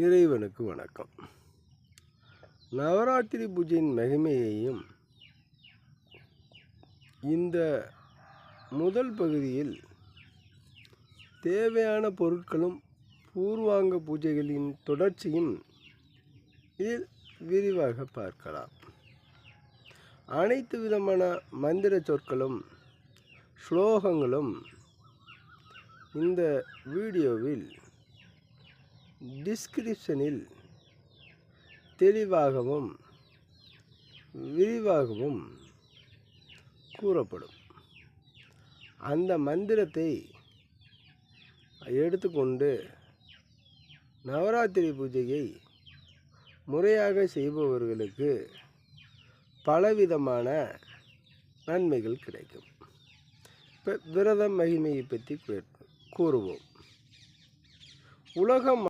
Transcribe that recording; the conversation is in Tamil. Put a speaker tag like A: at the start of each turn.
A: இறைவனுக்கு வணக்கம். நவராத்திரி பூஜையின் மகிமையையும் இந்த முதல் பகுதியில் தேவையான பொருட்களும் பூர்வாங்க பூஜைகளின் தொடர்ச்சியும் இதில் விரிவாக பார்க்கலாம். அனைத்து விதமான மந்திர சொற்களும் ஸ்லோகங்களும் இந்த வீடியோவில் டிஸ்கிரிப்ஷனில் தெளிவாகவும் விரிவாகவும் கூறப்படும். அந்த மந்திரத்தை எடுத்துக்கொண்டு நவராத்திரி பூஜையை முறையாக செய்பவர்களுக்கு பலவிதமான நன்மைகள் கிடைக்கும். இப்போ விரத மகிமையை பற்றி கூறுவோம். உலகம்